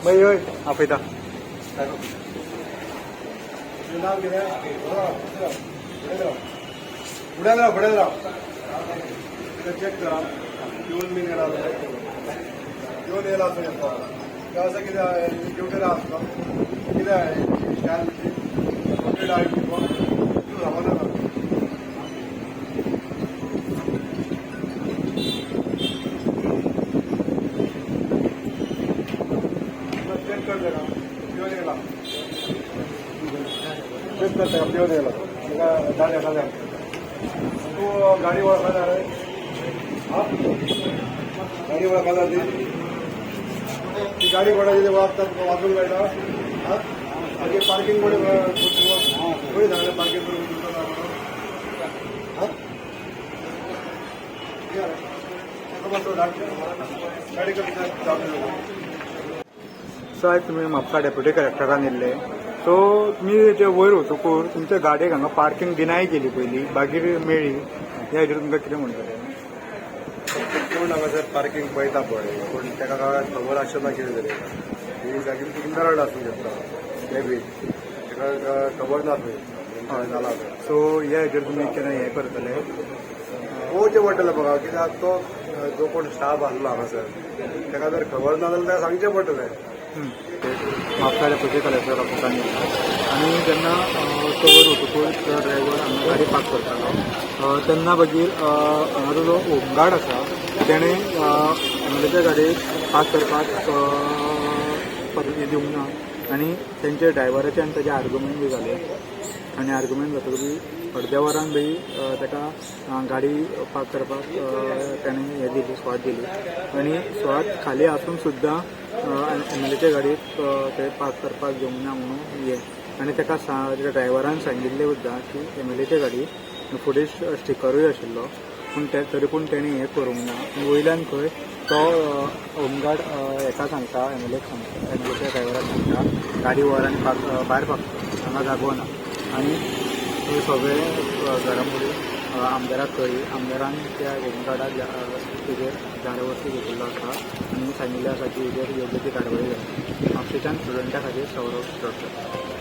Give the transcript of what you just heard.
बाई होय आपयता फुडें राव चेक करा येवन बीन येयला येवन येयला असं येता असं कितें ड्युटीर आसता कितें स्टँड कंप्लीट आयटी रावना चेक कर जरा येवन येयला चेक करता येवन येयला दाद्या तू गाडी वळखता रे गाडी वळखता ती गाडी कोणाची वळखतात वाचून मेळटा मागीर पार्किंग कोणी खंय सांगलें पार्किंग करून गाडी सो आयज तुमी म्हापसा डेप्युटी कलेक्टरान येयल्ले सो तुमी जे वयर वचूंक तुमच्या गाडयेक हांगा पार्किंग डिनाय केली पयली मागीर मेळ्ळी ह्या हेजेर तुमकां कितें म्हणटलें कोण हांगासर पार्किंग पळयता पळय पूण ताका खबर आसना कितें तरी ही जागी इग्नोरंट आसूंक शकता ते बी ताका खबर ना थंय जाला सो ह्या हेजेर तुमी केन्ना हें करतले पळोवचें पडटलें म्हाका कित्याक तो जो कोण स्टाफ आसलो हांगासर ताका जर खबर ना जाल्यार ताका सांगचें पडटलें म्हापसा डेप्युटी कलेक्टर ऑफिसान येतात आनी जेन्ना तो वयर वचूंक तो ड्रायव्हर हांगा गाडी पार्क करतालो तेन्ना मागीर हांगा जो होमगार्ड आसा तेणें एमएलएच्या गाडयेक पार्क करपाक परवानगी दिवंक ना आनी तेंचे ड्रायव्हराचे आनी ताजे आर्ग्युमेंट बी जाले आनी आर्ग्युमेंट जातकच बी अर्द्या वरान बी ताका गाडी पार्क करपाक ताणें हें दिली स्वाट दिली आनी स्वाट खाली आसून सुद्दां एमएलएच्या गाडयेक ते पार्क करपाक घेवंक ना म्हणून हें आनी ताका ड्रायव्हरान सांगिल्लें सुद्दां की एमएलएच्या गाडयेक फुडें स्टिकरूय आशिल्लो पूण तरी पूण तेणें हें करूंक ना वयल्यान खंय तो होमगार्ड हेका सांगता एमएलएक सांगता एमएलएच्या ड्रायव्हराक सांगता गाडी वरान भायर पार्क हांगा जागो ना आनी हे सगळे घडामोडी आमदाराक कळ्ळी आमदारान त्या होमगार्डाक तेजेर झाडावरती घेतिल्लो आसा आनी सांगिल्लें आसा की हेजेर योग्य ती कारवाय जाता म्हापशेच्यान स्टुडंटा खातीर सौरव चडकर